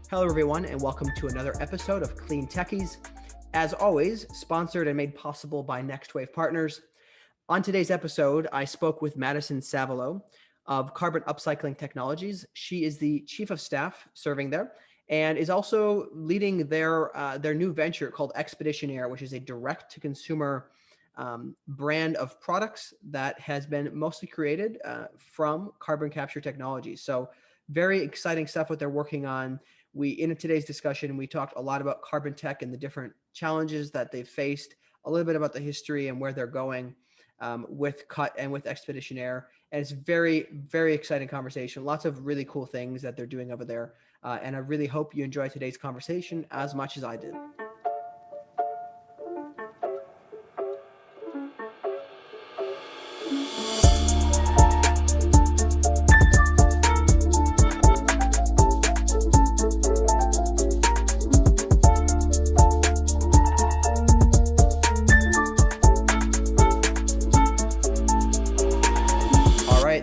Hello, everyone, and welcome to another episode of CleanTechies. As always, sponsored and made possible by Next Wave Partners. On today's episode, I spoke with Madison Savilow of Carbon Upcycling Technologies. She is the chief of staff serving there and is also leading their new venture called Expedition Air, which is a direct-to-consumer brand of products that has been mostly created from carbon capture technology. So very exciting stuff what they're working on. In today's discussion, we talked a lot about carbon tech and the different challenges that they've faced, a little bit about the history and where they're going with CUT and with Expedition Air. And it's very, very exciting conversation. Lots of really cool things that they're doing over there. And I really hope you enjoy today's conversation as much as I did.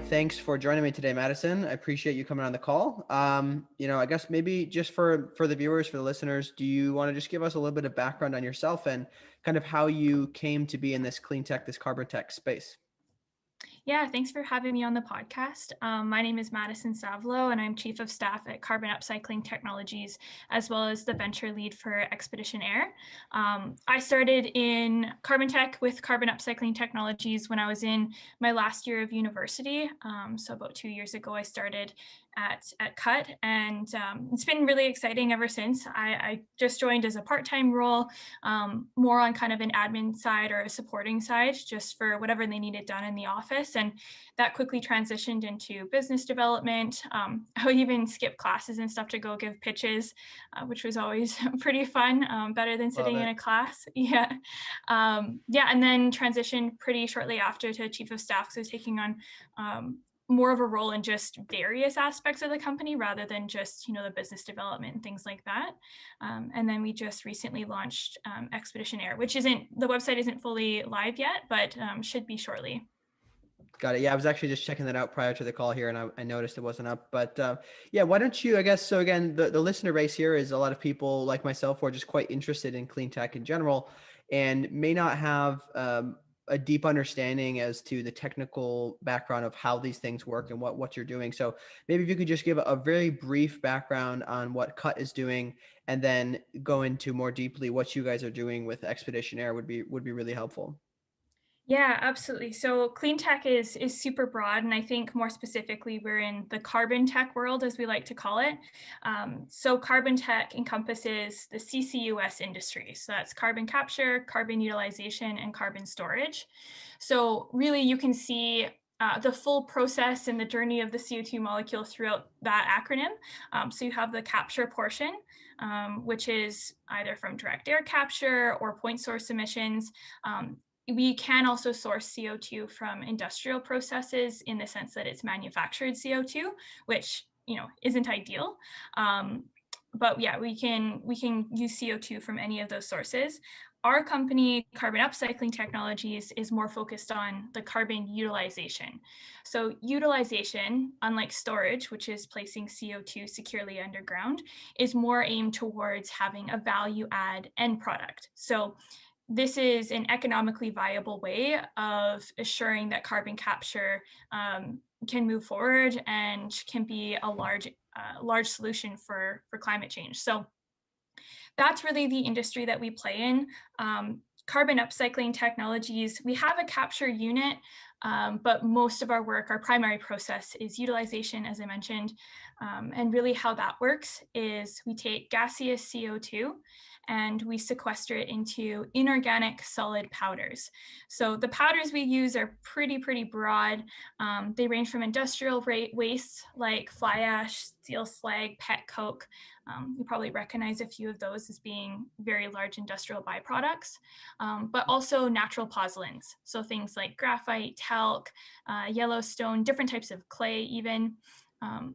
Thanks for joining me today, Madison. I appreciate you coming on the call. I guess maybe just for the viewers, for the listeners, do you want to just give us a little bit of background on yourself and kind of how you came to be in this clean tech, this carbon tech space? Yeah, thanks for having me on the podcast. My name is Madison Savilow, and I'm Chief of Staff at Carbon Upcycling Technologies, as well as the venture lead for Expedition Air. I started in carbon tech with Carbon Upcycling Technologies when I was in my last year of university. So about 2 years ago, I started at CUT, and it's been really exciting ever since. I just joined as a part-time role, more on kind of an admin side or a supporting side, just for whatever they needed done in the office. And that quickly transitioned into business development. I would even skip classes and stuff to go give pitches, which was always pretty fun, better than sitting in a class. Yeah. And then transitioned pretty shortly after to chief of staff, because I was taking on more of a role in just various aspects of the company rather than just, the business development and things like that. And then we just recently launched Expedition Air, which the website isn't fully live yet, but should be shortly. Got it. Yeah, I was actually just checking that out prior to the call here, and I noticed it wasn't up. But why don't you, I guess, so again, the listener base here is a lot of people like myself who are just quite interested in clean tech in general and may not have a deep understanding as to the technical background of how these things work and what you're doing. So maybe if you could just give a very brief background on what CUT is doing and then go into more deeply what you guys are doing with Expedition Air would be really helpful. Yeah, absolutely. So clean tech is super broad, and I think more specifically, we're in the carbon tech world, as we like to call it. So carbon tech encompasses the CCUS industry. So that's carbon capture, carbon utilization, and carbon storage. So really, you can see the full process and the journey of the CO2 molecule throughout that acronym. So you have the capture portion, which is either from direct air capture or point source emissions. We can also source CO2 from industrial processes in the sense that it's manufactured CO2, which isn't ideal. But yeah, we can use CO2 from any of those sources. Our company, Carbon Upcycling Technologies, is more focused on the carbon utilization. So utilization, unlike storage, which is placing CO2 securely underground, is more aimed towards having a value add end product. So this is an economically viable way of assuring that carbon capture can move forward and can be a large solution for climate change. So that's really the industry that we play in. Carbon Upcycling Technologies, we have a capture unit, but most of our work, our primary process is utilization, as I mentioned. And really how that works is we take gaseous CO2 and we sequester it into inorganic solid powders. So the powders we use are pretty broad. They range from industrial wastes like fly ash, steel slag, pet coke. You probably recognize a few of those as being very large industrial byproducts, but also natural pozzolans. So things like graphite, talc, yellowstone, different types of clay even.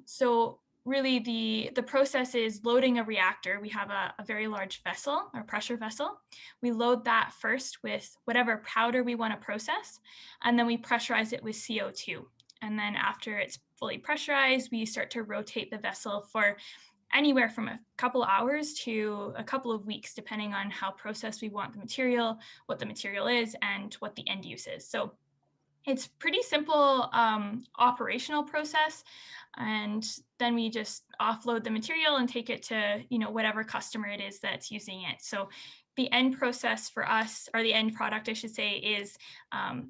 So really the process is loading a reactor. We have a very large vessel, or pressure vessel. We load that first with whatever powder we want to process, and then we pressurize it with CO2. And then after it's fully pressurized, we start to rotate the vessel for anywhere from a couple hours to a couple of weeks, depending on how processed we want the material, what the material is, and what the end use is. So it's pretty simple operational process, and then we just offload the material and take it to whatever customer it is that's using it. So the end process for us, or the end product, I should say, is a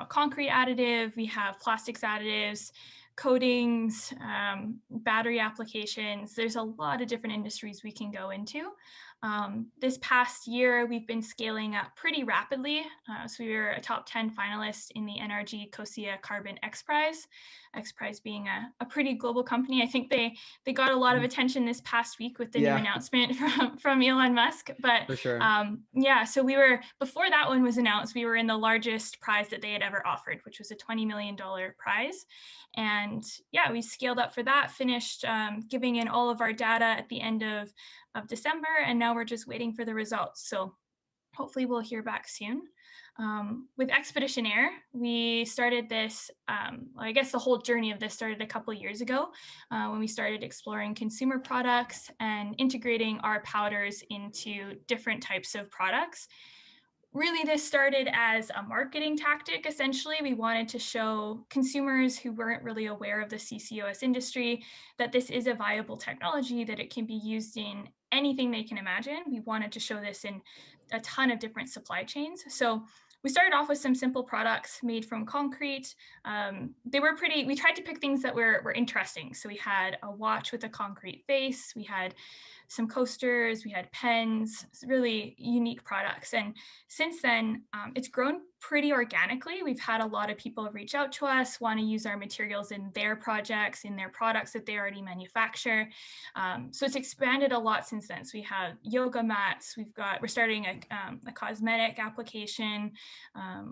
concrete additive. We have plastics additives, coatings, battery applications. There's a lot of different industries we can go into. This past year, we've been scaling up pretty rapidly. So we were a top 10 finalist in the NRG COSIA Carbon X Prize. X Prize being a pretty global company. I think they got a lot of attention this past week with the new Yeah, announcement from Elon Musk. But for sure. yeah, so we were, before that one was announced, we were in the largest prize that they had ever offered, which was a $20 million prize. And yeah, we scaled up for that, finished giving in all of our data at the end of December, and now we're just waiting for the results. So hopefully we'll hear back soon. With Expedition Air, we started this, I guess the whole journey of this started a couple of years ago when we started exploring consumer products and integrating our powders into different types of products. Really, this started as a marketing tactic. Essentially, we wanted to show consumers who weren't really aware of the CCOS industry that this is a viable technology, that it can be used in anything they can imagine. We wanted to show this in a ton of different supply chains. So we started off with some simple products made from concrete. We tried to pick things that were interesting. So we had a watch with a concrete face. We had some coasters, we had pens, really unique products. And since then, it's grown pretty organically. We've had a lot of people reach out to us, want to use our materials in their projects, in their products that they already manufacture. So it's expanded a lot since then. So we have yoga mats, we're starting a cosmetic application,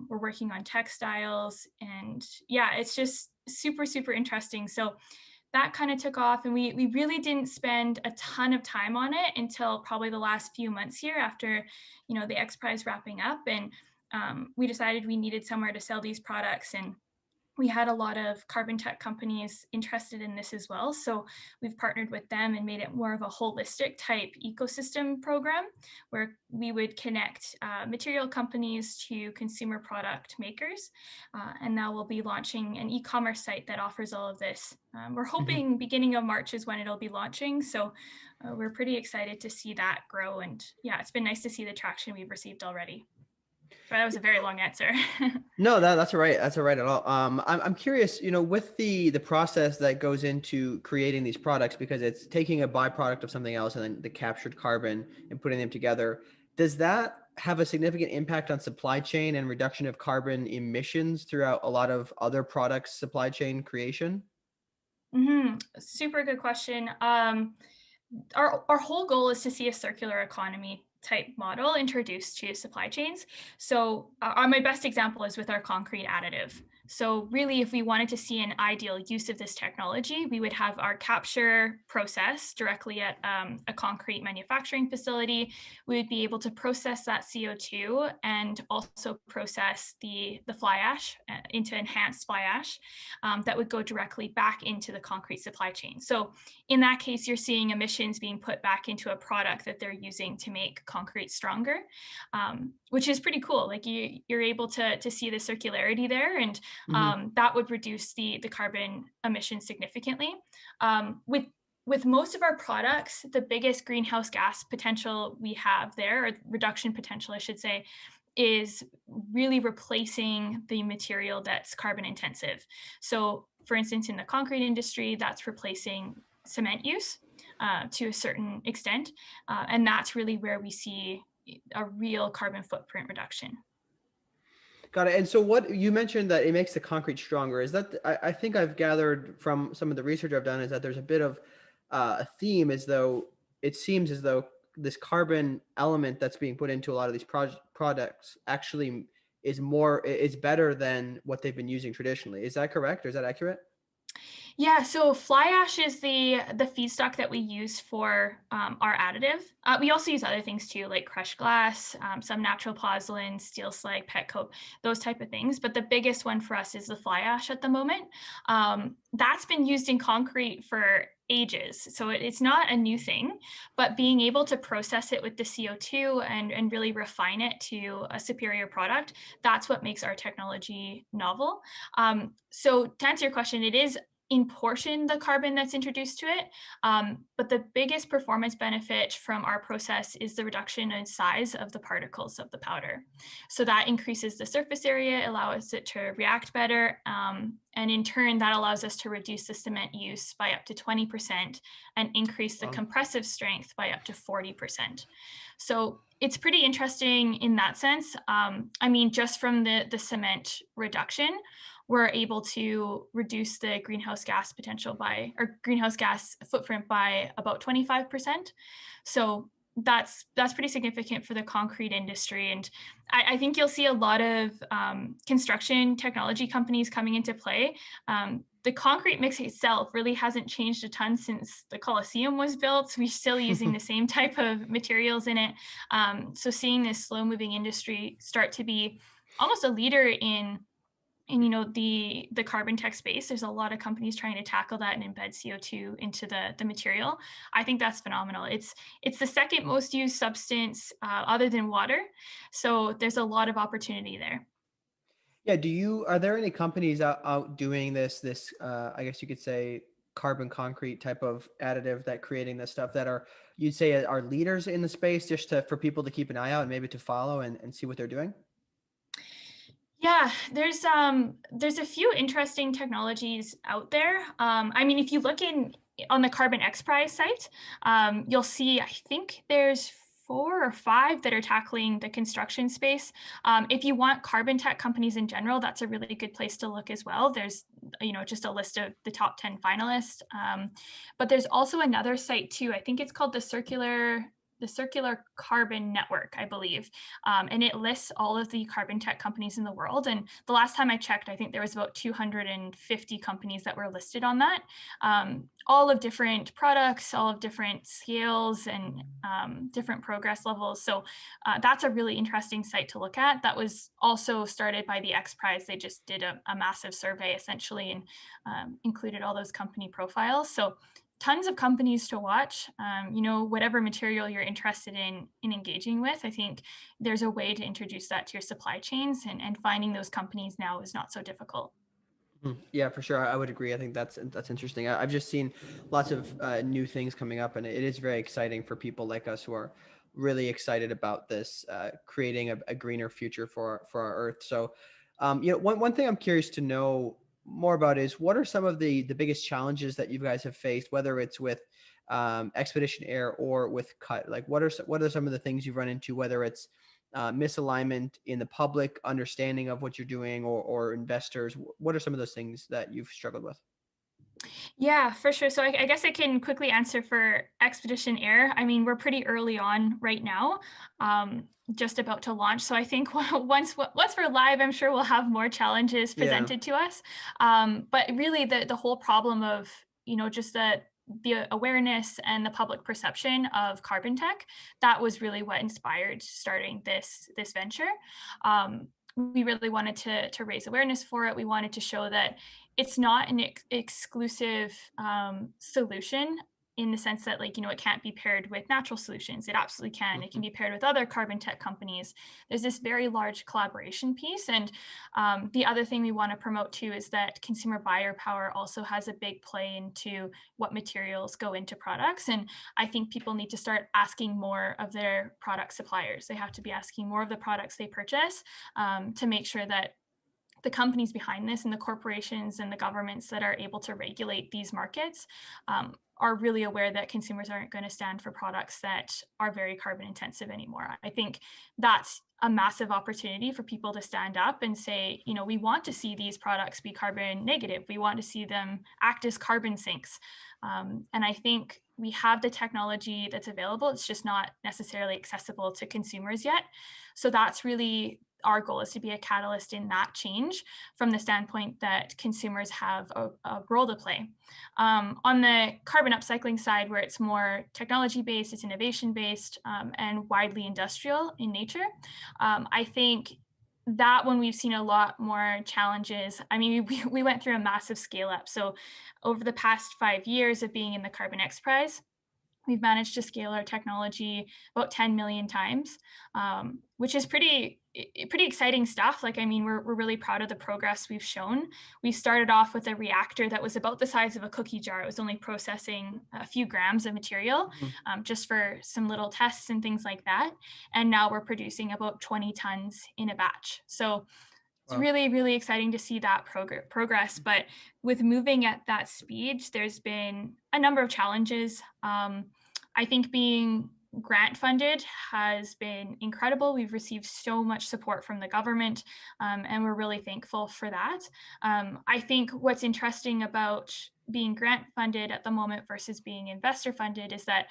we're working on textiles, and yeah, it's just super, super interesting. So that kind of took off, and we really didn't spend a ton of time on it until probably the last few months here after the X Prize wrapping up, and we decided we needed somewhere to sell these products, and we had a lot of carbon tech companies interested in this as well. So we've partnered with them and made it more of a holistic type ecosystem program where we would connect material companies to consumer product makers. And now we'll be launching an e-commerce site that offers all of this. We're hoping beginning of March is when it'll be launching. So we're pretty excited to see that grow. And yeah, it's been nice to see the traction we've received already. Sorry, that was a very long answer. No, that's all right. That's all right at all. I'm curious, with the process that goes into creating these products, because it's taking a byproduct of something else and then the captured carbon and putting them together. Does that have a significant impact on supply chain and reduction of carbon emissions throughout a lot of other products supply chain creation? Super good question. Our whole goal is to see a circular economy type model introduced to supply chains. So my best example is with our concrete additive. So really, if we wanted to see an ideal use of this technology, we would have our capture process directly at a concrete manufacturing facility. We would be able to process that CO2 and also process the fly ash into enhanced fly ash that would go directly back into the concrete supply chain. So in that case, you're seeing emissions being put back into a product that they're using to make concrete stronger, which is pretty cool. Like you're able to see the circularity there, and that would reduce the carbon emissions significantly. With most of our products, the biggest greenhouse gas potential we have there, or reduction potential, I should say, is really replacing the material that's carbon intensive. So for instance, in the concrete industry, that's replacing cement use to a certain extent. And that's really where we see a real carbon footprint reduction. Got it. And so what you mentioned that it makes the concrete stronger, is that I think I've gathered from some of the research I've done is that there's a bit of a theme, as though it seems as though this carbon element that's being put into a lot of these products actually is better than what they've been using traditionally. Is that correct, or is that accurate? Yeah, so fly ash is the feedstock that we use for our additive. We also use other things too, like crushed glass, some natural pozzolan, steel slag, pet coke, those type of things. But the biggest one for us is the fly ash at the moment. That's been used in concrete for ages. So it's not a new thing, but being able to process it with the CO2 and really refine it to a superior product, that's what makes our technology novel. So to answer your question, it is in portion the carbon that's introduced to it. But the biggest performance benefit from our process is the reduction in size of the particles of the powder. So that increases the surface area, allows it to react better. And in turn, that allows us to reduce the cement use by up to 20% and increase the Wow. compressive strength by up to 40%. So it's pretty interesting in that sense. I mean, just from the cement reduction, we're able to reduce the greenhouse gas potential by, or greenhouse gas footprint by about 25%. So that's pretty significant for the concrete industry. And I think you'll see a lot of construction technology companies coming into play. The concrete mix itself really hasn't changed a ton since the Colosseum was built. So we're still using the same type of materials in it. So seeing this slow moving industry start to be almost a leader in the carbon tech space, there's a lot of companies trying to tackle that and embed CO2 into the material. I think that's phenomenal. It's the second most used substance other than water, so there's a lot of opportunity there. Yeah. Are there any companies out doing I guess you could say carbon concrete type of additive that creating this stuff that you'd say are leaders in the space, just for people to keep an eye out and maybe to follow and see what they're doing? Yeah, there's a few interesting technologies out there. I mean, if you look in on the Carbon X Prize site, you'll see I think there's 4 or 5 that are tackling the construction space. If you want carbon tech companies in general, that's a really good place to look as well. There's just a list of the top 10 finalists, but there's also another site too. I think it's called the Circular Carbon Network, I believe. And it lists all of the carbon tech companies in the world. And the last time I checked, I think there was about 250 companies that were listed on that, all of different products, all of different scales and different progress levels. So that's a really interesting site to look at. That was also started by the X Prize. They just did a massive survey essentially and included all those company profiles. So tons of companies to watch. Whatever material you're interested in engaging with, I think there's a way to introduce that to your supply chains, and finding those companies now is not so difficult. Yeah, for sure. I would agree. I think that's interesting. I've just seen lots of new things coming up, and it is very exciting for people like us who are really excited about this, creating a greener future for our Earth. So, one thing I'm curious to know more about is what are some of the biggest challenges that you guys have faced, whether it's with Expedition Air or with Cut? Like, what are some of the things you've run into, whether it's misalignment in the public understanding of what you're doing, or investors? What are some of those things that you've struggled with? Yeah, for sure. So I guess I can quickly answer for Expedition Air. I mean, we're pretty early on right now, just about to launch. So I think once we're live, I'm sure we'll have more challenges Yeah. presented to us. But really, the whole problem of just the awareness and the public perception of carbon tech, that was really what inspired starting this venture. We really wanted to raise awareness for it. We wanted to show that it's not an exclusive solution in the sense that, like, it can't be paired with natural solutions. It absolutely can. It can Mhm. be paired with other carbon tech companies. There's this very large collaboration piece. And the other thing we want to promote too is that consumer buyer power also has a big play into what materials go into products. And I think people need to start asking more of their product suppliers. They have to be asking more of the products they purchase, to make sure that the companies behind this and the corporations and the governments that are able to regulate these markets are really aware that consumers aren't going to stand for products that are very carbon intensive anymore. I think that's a massive opportunity for people to stand up and say, we want to see these products be carbon negative. We want to see them act as carbon sinks. And I think we have the technology that's available. It's just not necessarily accessible to consumers yet. So that's really our goal, is to be a catalyst in that change from the standpoint that consumers have a role to play. On the carbon upcycling side, where it's more technology based, it's innovation based, and widely industrial in nature, I think that one we've seen a lot more challenges. I mean, we went through a massive scale up. So over the past 5 years of being in the Carbon X Prize, we've managed to scale our technology about 10 million times, which is pretty exciting stuff. Like, I mean, we're really proud of the progress we've shown. We started off with a reactor that was about the size of a cookie jar. It was only processing a few grams of material, Mhm. just for some little tests and things like that. And now we're producing about 20 tons in a batch. So it's Wow. really, really exciting to see that progress. But with moving at that speed, there's been a number of challenges. I think being grant funded has been incredible. We've received so much support from the government, and we're really thankful for that. I think what's interesting about being grant funded at the moment versus being investor funded is that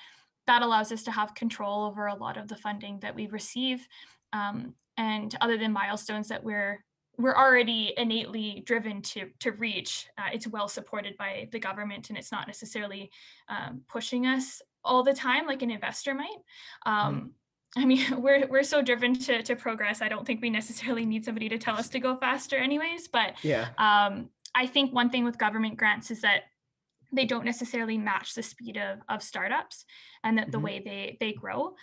that allows us to have control over a lot of the funding that we receive. And other than milestones that we're already innately driven to reach. It's well supported by the government, and it's not necessarily pushing us all the time like an investor might. Mhm. Um, I mean, we're so driven to progress. I don't think we necessarily need somebody to tell us to go faster, anyways. But Yeah. I think one thing with government grants is that they don't necessarily match the speed of startups, and that the Mhm. way they grow,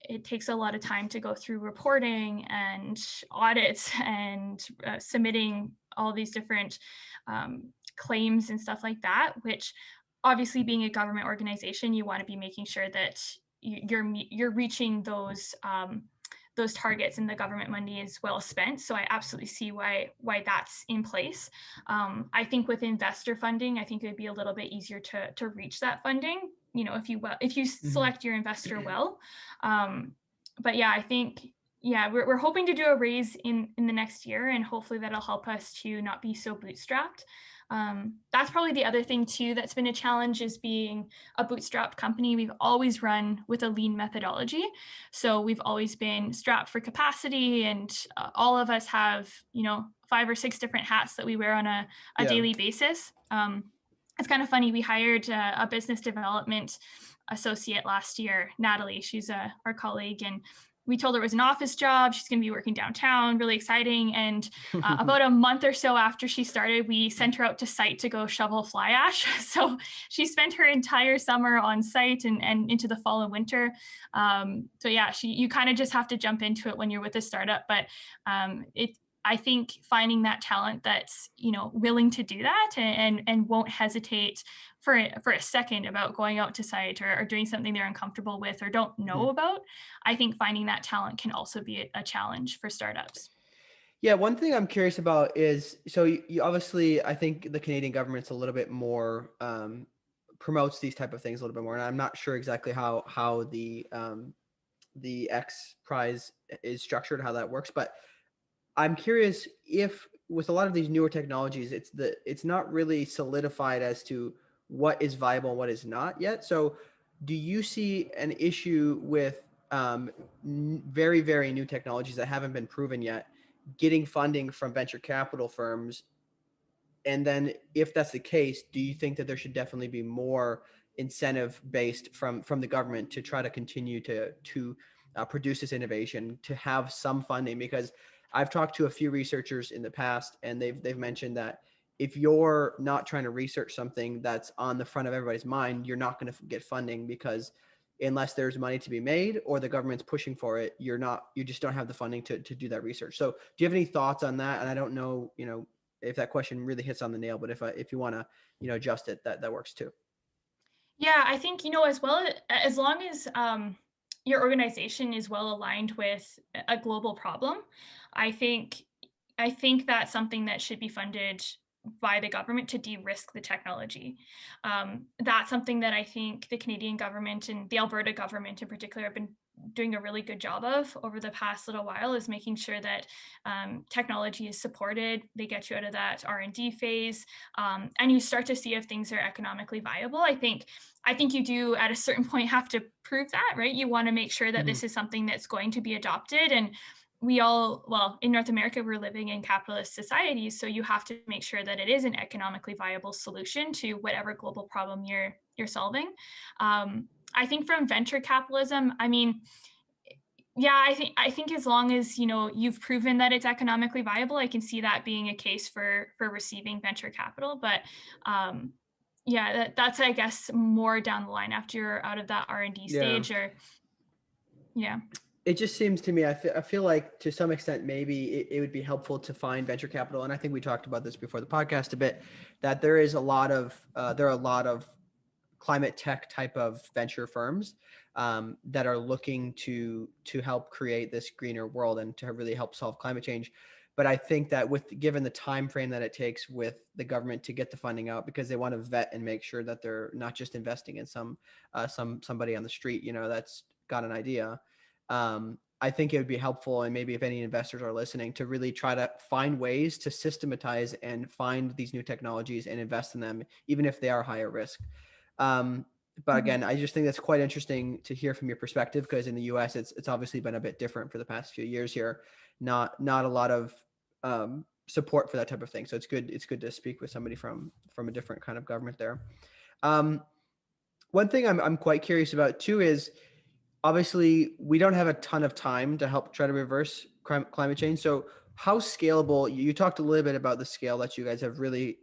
it takes a lot of time to go through reporting and audits and submitting all these different claims and stuff like that, which obviously being a government organization, you want to be making sure that you're reaching those targets, and the government money is well spent. So I absolutely see why that's in place. I think with investor funding, I think it would be a little bit easier to reach that funding. If you Mhm. select your investor well. Um, but yeah, I think yeah, we're hoping to do a raise in the next year, and hopefully that'll help us to not be so bootstrapped. That's probably the other thing too that's been a challenge, is being a bootstrapped company. We've always run with a lean methodology, so we've always been strapped for capacity, and all of us have, 5 or 6 different hats that we wear on a Yeah. daily basis. It's kind of funny. We hired a business development associate last year, Natalie. She's our colleague, and we told her it was an office job. She's going to be working downtown, really exciting. And about a month or so after she started, we sent her out to site to go shovel fly ash. So she spent her entire summer on site, and into the fall and winter. So yeah, you kind of just have to jump into it when you're with a startup. But I think finding that talent that's willing to do that, and won't hesitate for a second about going out to site, or doing something they're uncomfortable with or don't know Mhm. about. I think finding that talent can also be a challenge for startups. Yeah, one thing I'm curious about is, so you obviously, I think the Canadian government's a little bit more promotes these type of things a little bit more, and I'm not sure exactly how the X Prize is structured, how that works, but I'm curious if with a lot of these newer technologies, it's not really solidified as to what is viable and what is not yet. So, do you see an issue with very, very new technologies that haven't been proven yet getting funding from venture capital firms? And then, if that's the case, do you think that there should definitely be more incentive based from the government to try to continue to produce this innovation, to have some funding? Because I've talked to a few researchers in the past, and they've mentioned that if you're not trying to research something that's on the front of everybody's mind, you're not going to get funding, because unless there's money to be made or the government's pushing for it, you just don't have the funding to do that research. So do you have any thoughts on that? And I don't know, if that question really hits on the nail, but if you want to, adjust it, that works too. Yeah, I think, as well, as long as your organization is well aligned with a global problem, I think I think that's something that should be funded by the government to de-risk the technology. That's something that I think the Canadian government and the Alberta government in particular have been doing a really good job of over the past little while, is making sure that technology is supported. They get you out of that R&D phase, and you start to see if things are economically viable. I think you do at a certain point have to prove that, right? You want to make sure that Hmm. this is something that's going to be adopted. And well, in North America, we're living in capitalist societies, so you have to make sure that it is an economically viable solution to whatever global problem you're solving. I think from venture capitalism, I mean, Yeah, I think as long as, you've proven that it's economically viable, I can see that being a case for receiving venture capital. But um, yeah, that's I guess more down the line after you're out of that R&D Yeah. stage, or yeah. It just seems to me, I feel like to some extent, maybe it would be helpful to find venture capital. And I think we talked about this before the podcast a bit, that there are a lot of climate tech type of venture firms that are looking to help create this greener world and to really help solve climate change. But I think that given the time frame that it takes with the government to get the funding out, because they want to vet and make sure that they're not just investing in somebody on the street, that's got an idea. I think it would be helpful, and maybe if any investors are listening, to really try to find ways to systematize and find these new technologies and invest in them, even if they are higher risk. Um, but Mhm. again, I just think that's quite interesting to hear from your perspective, because in the U.S. it's obviously been a bit different for the past few years here. Not a lot of support for that type of thing. So it's good to speak with somebody from a different kind of government there. Um, One thing I'm quite curious about too is, obviously we don't have a ton of time to help try to reverse climate change. So how scalable, you talked a little bit about the scale that you guys have really,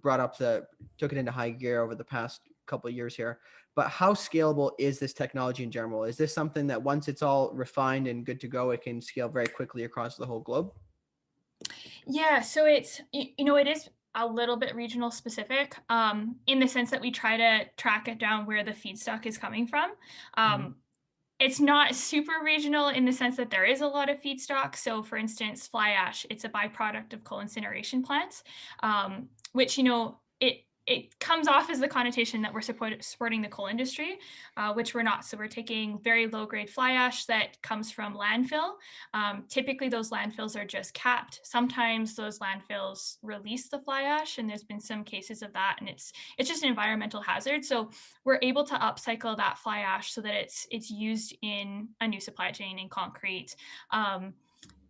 brought up, took it into high gear over the past couple of years here, but how scalable is this technology in general? Is this something that once it's all refined and good to go, it can scale very quickly across the whole globe? Yeah, so it is a little bit regional specific, in the sense that we try to track it down where the feedstock is coming from. Hmm. Um, It's not super regional in the sense that there is a lot of feedstock. So, for instance, fly ash, it's a byproduct of coal incineration plants, which it comes off as the connotation that we're supporting the coal industry, which we're not. So we're taking very low grade fly ash that comes from landfill. Typically, those landfills are just capped. Sometimes those landfills release the fly ash, and there's been some cases of that, and it's just an environmental hazard. So we're able to upcycle that fly ash so that it's used in a new supply chain in concrete.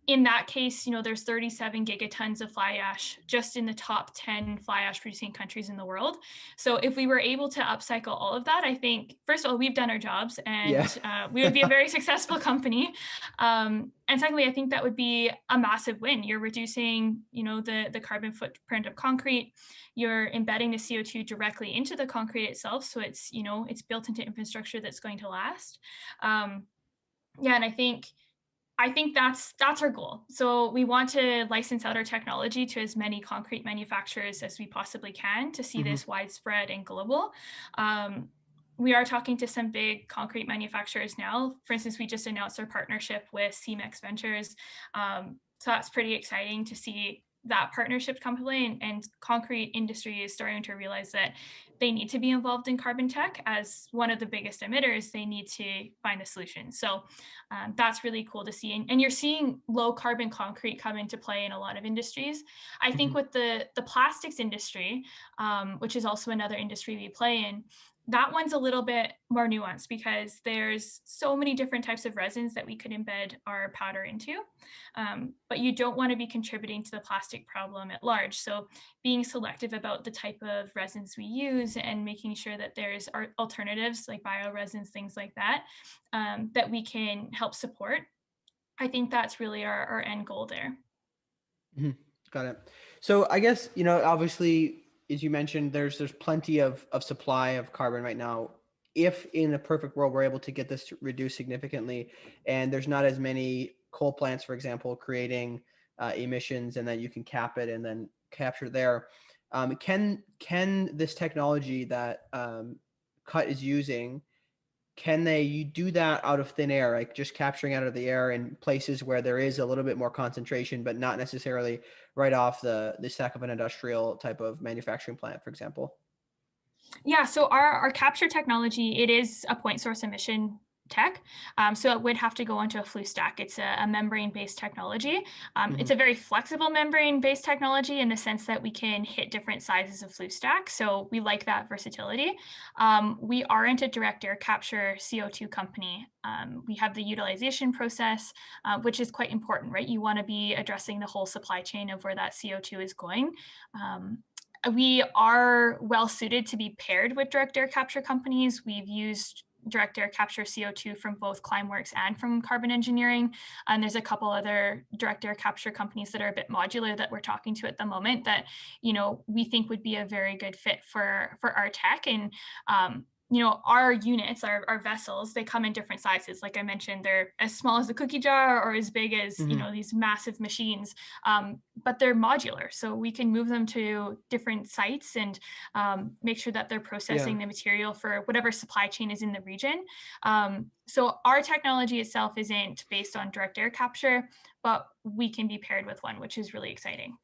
In that case, there's 37 gigatons of fly ash just in the top 10 fly ash producing countries in the world. So if we were able to upcycle all of that, I think, first of all, we've done our jobs, Yeah. and we would be a very successful company. And secondly, I think that would be a massive win. You're reducing, the carbon footprint of concrete. You're embedding the CO2 directly into the concrete itself. So it's built into infrastructure that's going to last. Um, yeah, and I think that's our goal. So we want to license out our technology to as many concrete manufacturers as we possibly can to see Hmm. this widespread and global. Um, we are talking to some big concrete manufacturers now. For instance, we just announced our partnership with CMEX Ventures. So that's pretty exciting to see that partnership come to play, and concrete industry is starting to realize that they need to be involved in carbon tech as one of the biggest emitters. They need to find a solution. So that's really cool to see. And you're seeing low carbon concrete come into play in a lot of industries. I think Hmm. with the plastics industry, which is also another industry we play in, that one's a little bit more nuanced because there's so many different types of resins that we could embed our powder into. But you don't want to be contributing to the plastic problem at large. So being selective about the type of resins we use and making sure that there's alternatives like bioresins, things like that, that we can help support. I think that's really our end goal there. Hmm. Got it. So I guess, obviously, as you mentioned, there's plenty of supply of carbon right now. If in a perfect world we're able to get this to reduce significantly, and there's not as many coal plants, for example, creating emissions, and then you can cap it and then capture there. Can this technology that Cut is using, can they you do that out of thin air, like just capturing out of the air in places where there is a little bit more concentration, but not necessarily right off the stack of an industrial type of manufacturing plant, for example? Yeah, so our capture technology, it is a point source emission tech. So it would have to go onto a flue stack. It's a membrane-based technology. It's Hmm. a very flexible membrane-based technology in the sense that we can hit different sizes of flue stack. So we like that versatility. We aren't a direct air capture CO2 company. We have the utilization process, which is quite important, right? You want to be addressing the whole supply chain of where that CO2 is going. We are well suited to be paired with direct air capture companies. We've used direct air capture CO2 from both Climeworks and from Carbon Engineering. And there's a couple other direct air capture companies that are a bit modular that we're talking to at the moment that, we think would be a very good fit for our tech. And our units, our vessels, they come in different sizes. Like I mentioned, they're as small as a cookie jar or as big as, Hmm. these massive machines, but they're modular. So we can move them to different sites and make sure that they're Yeah. processing the material for whatever supply chain is in the region. So our technology itself isn't based on direct air capture, but we can be paired with one, which is really exciting.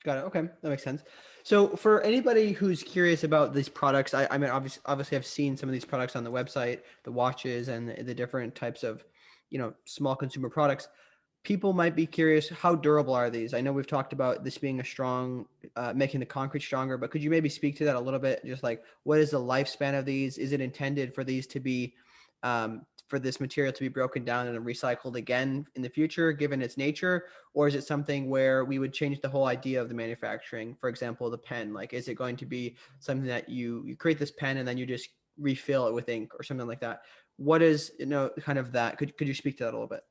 Got it. Okay, that makes sense. So for anybody who's curious about these products, I mean, obviously, I've seen some of these products on the website, the watches and the different types of, small consumer products. People might be curious, how durable are these? I know we've talked about this being a strong, making the concrete stronger, but could you maybe speak to that a little bit? Just like, what is the lifespan of these? Is it intended for these to be, for this material to be broken down and recycled again in the future, given its nature? Or is it something where we would change the whole idea of the manufacturing? For example, the pen, like, is it going to be something that you create this pen and then you just refill it with ink or something like that? What is, kind of that? Could you speak to that a little bit?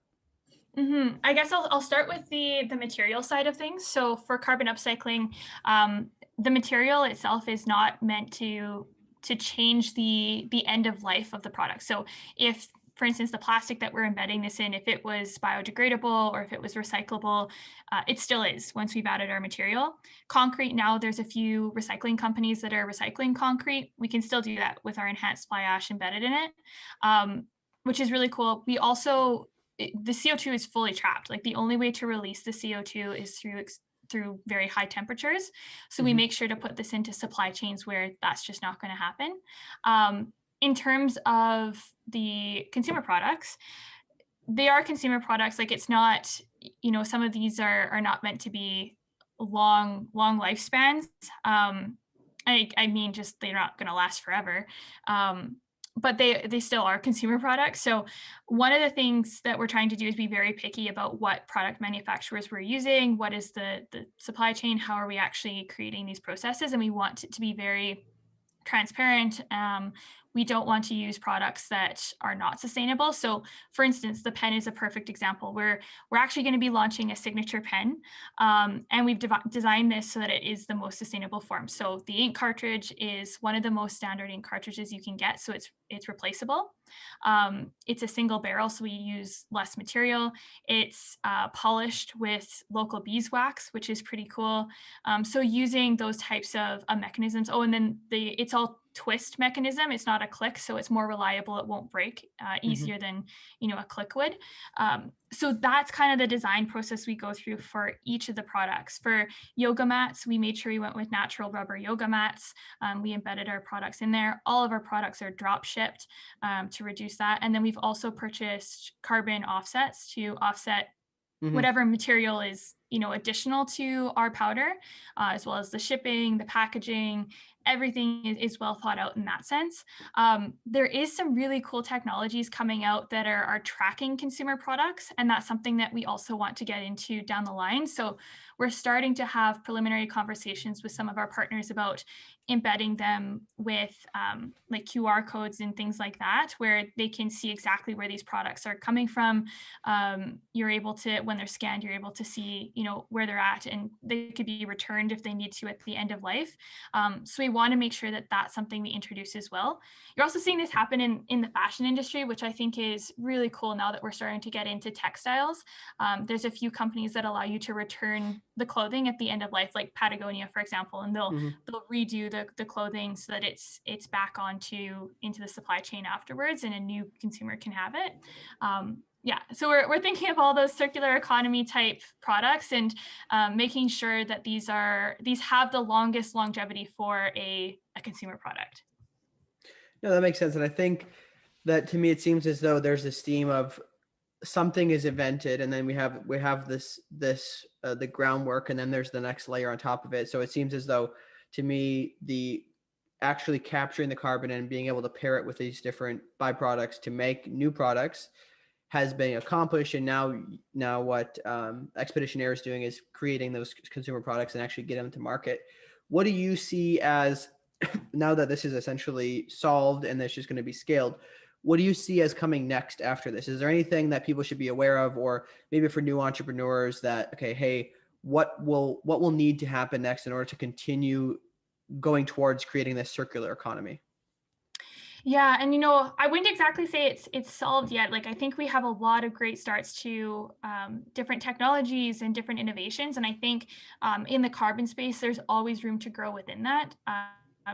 I guess I'll start with the material side of things. So for carbon upcycling, the material itself is not meant to change the end of life of the product. So if, for instance, the plastic that we're embedding this in, if it was biodegradable or if it was recyclable, it still is once we've added our material. Concrete, now there's a few recycling companies that are recycling concrete. We can still do that with our enhanced fly ash embedded in it, which is really cool. We also the CO2 is fully trapped. Like the only way to release the CO2 is through very high temperatures. So we Hmm. make sure to put this into supply chains where that's just not going to happen. In terms of the consumer products, they are consumer products. Like it's not, some of these are not meant to be long lifespans. I mean, just they're not going to last forever. But they still are consumer products. So one of the things that we're trying to do is be very picky about what product manufacturers we're using, what is the supply chain, how are we actually creating these processes, and we want it to be very transparent. We don't want to use products that are not sustainable. So, for instance, the pen is a perfect example. We're actually going to be launching a signature pen, and we've designed this so that it is the most sustainable form. So, the ink cartridge is one of the most standard ink cartridges you can get. So it's replaceable. It's a single barrel, so we use less material. It's polished with local beeswax, which is pretty cool. So using those types of mechanisms. Oh, and then it's all twist mechanism. It's not a click, so it's more reliable. It won't break Hmm. easier than a click would. So that's kind of the design process we go through for each of the products. For yoga mats, we made sure we went with natural rubber yoga mats. We embedded our products in there. All of our products are drop shipped to reduce that. And then we've also purchased carbon offsets to offset Hmm. whatever material is additional to our powder, as well as the shipping, the packaging. Everything is well thought out in that sense. There is some really cool technologies coming out that are tracking consumer products, and that's something that we also want to get into down the line. So we're starting to have preliminary conversations with some of our partners about embedding them with like QR codes and things like that, where they can see exactly where these products are coming from. You're able to, when they're scanned, you're able to see, where they're at, and they could be returned if they need to at the end of life. So we want to make sure that that's something we introduce as well. You're also seeing this happen in the fashion industry, which I think is really cool now that we're starting to get into textiles. There's a few companies that allow you to return the clothing at the end of life, like Patagonia, for example, and Hmm. they'll redo the clothing so that it's back into the supply chain afterwards, and a new consumer can have it. Yeah, so we're thinking of all those circular economy type products, and making sure that these have the longest longevity for a consumer product. No, that makes sense. And I think that, to me, it seems as though there's this theme of something is invented, and then we have this the groundwork, and then there's the next layer on top of it. So it seems as though, to me, the actually capturing the carbon and being able to pair it with these different byproducts to make new products has been accomplished. And now what Expedition Air is doing is creating those consumer products and actually get them to market. What do you see as now that this is essentially solved and this is going to be scaled, what do you see as coming next after this? Is there anything that people should be aware of, or maybe for new entrepreneurs that, okay, hey, what will need to happen next in order to continue going towards creating this circular economy? Yeah, and I wouldn't exactly say it's solved yet. Like I think we have a lot of great starts to different technologies and different innovations, and I think in the carbon space, there's always room to grow within that.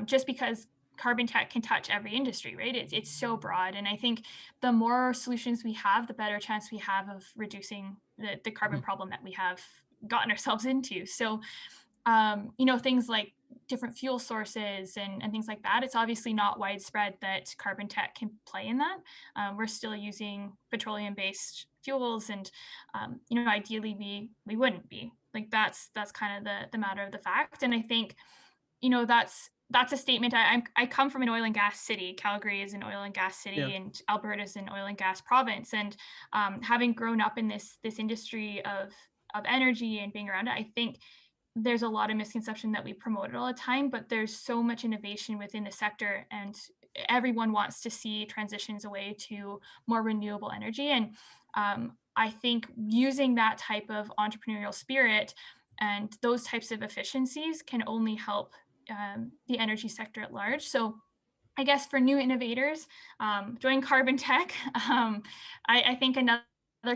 Just because carbon tech can touch every industry, right? It's so broad, and I think the more solutions we have, the better chance we have of reducing the carbon Mhm. problem that we have gotten ourselves into. So things like different fuel sources and things like that. It's obviously not widespread that carbon tech can play in that. We're still using petroleum-based fuels, and ideally we wouldn't be. Like that's kind of the matter of the fact. And I think that's a statement. I come from an oil and gas city. Calgary is an oil and gas Yeah. city, and Alberta is an oil and gas province. And having grown up in this industry of energy and being around it, I think there's a lot of misconception that we promote it all the time, but there's so much innovation within the sector, and everyone wants to see transitions away to more renewable energy. And I think using that type of entrepreneurial spirit and those types of efficiencies can only help the energy sector at large. So I guess for new innovators, join carbon tech. I think another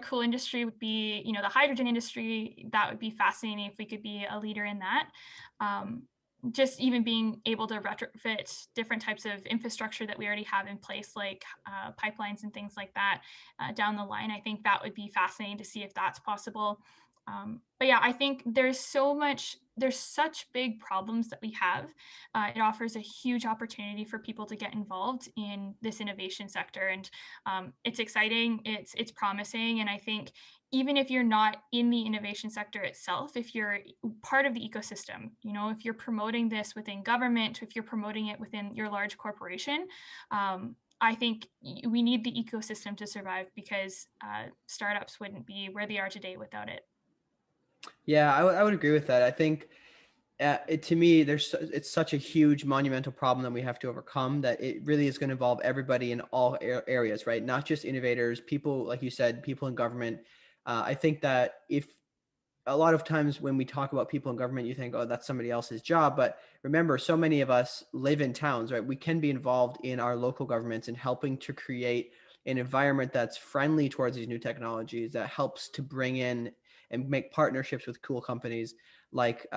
cool industry would be, the hydrogen industry. That would be fascinating if we could be a leader in that. Um, just even being able to retrofit different types of infrastructure that we already have in place, like pipelines and things like that, down the line. I think that would be fascinating to see if that's possible. But yeah, I think there's such big problems that we have. It offers a huge opportunity for people to get involved in this innovation sector, and it's exciting. It's promising, and I think even if you're not in the innovation sector itself, if you're part of the ecosystem, if you're promoting this within government, if you're promoting it within your large corporation, I think we need the ecosystem to survive, because startups wouldn't be where they are today without it. Yeah, I would agree with that. I think to me, it's such a huge monumental problem that we have to overcome, that it really is going to involve everybody in all areas, right? Not just innovators, people, like you said, people in government. I think that if a lot of times when we talk about people in government, you think, oh, that's somebody else's job. But remember, so many of us live in towns, right? We can be involved in our local governments and helping to create an environment that's friendly towards these new technologies, that helps to bring in and make partnerships with cool companies like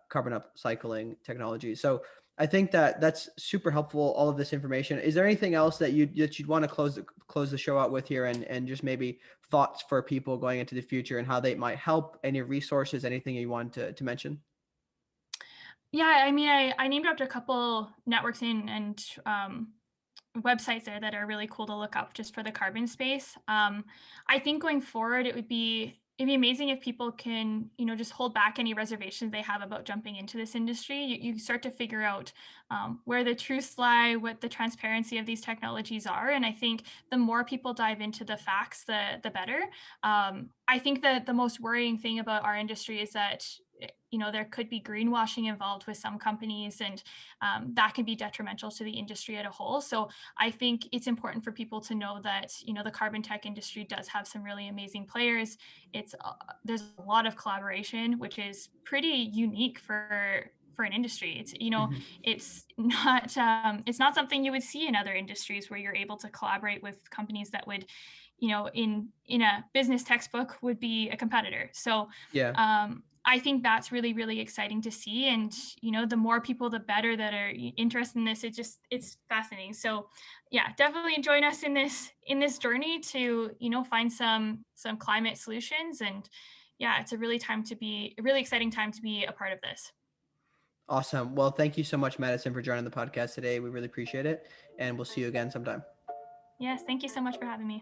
carbon upcycling technology. So I think that that's super helpful, all of this information. Is there anything else that you'd want to close the show out with here, and just maybe thoughts for people going into the future and how they might help, any resources, anything you want to mention? Yeah, I mean, I named out a couple networks and websites there that are really cool to look up just for the carbon space. I think going forward, it'd be amazing if people can, just hold back any reservations they have about jumping into this industry. You start to figure out where the truths lie, what the transparency of these technologies are, and I think the more people dive into the facts, the better. I think that the most worrying thing about our industry is that there could be greenwashing involved with some companies, and that can be detrimental to the industry at a whole. So I think it's important for people to know that the carbon tech industry does have some really amazing players. There's a lot of collaboration, which is pretty unique for an industry. Mhm. It's not something you would see in other industries, where you're able to collaborate with companies that would, in a business textbook, would be a competitor. So Yeah. I think that's really, really exciting to see. And, the more people, the better, that are interested in this. It's fascinating. So yeah, definitely join us in this journey to, find some climate solutions. And yeah, it's a really exciting time to be a part of this. Awesome. Well, thank you so much, Madison, for joining the podcast today. We really appreciate it, and we'll see you again sometime. Yes, thank you so much for having me.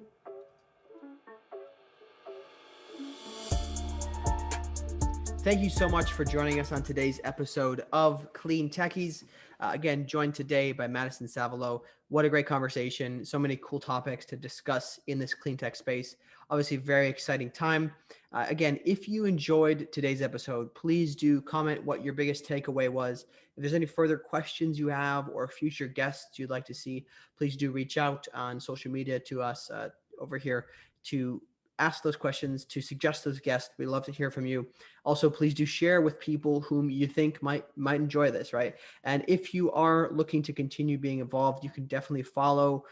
Thank you so much for joining us on today's episode of Clean Techies. Again, joined today by Madison Savilow, what a great conversation. So many cool topics to discuss in this clean tech space. Obviously, very exciting time. Again, if you enjoyed today's episode, please do comment what your biggest takeaway was. If there's any further questions you have or future guests you'd like to see, please do reach out on social media to us over here to ask those questions, to suggest those guests. We'd love to hear from you. Also, please do share with people whom you think might enjoy this, right? And if you are looking to continue being involved, you can definitely follow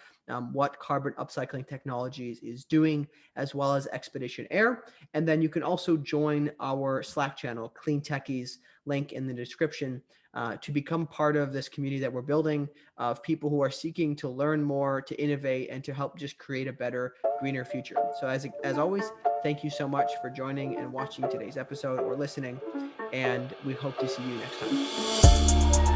what Carbon Upcycling Technologies is doing, as well as Expedition Air. And then you can also join our Slack channel, CleanTechies, link in the description, to become part of this community that we're building of people who are seeking to learn more, to innovate, and to help just create a better, greener future. So as always, thank you so much for joining and watching today's episode or listening, and we hope to see you next time.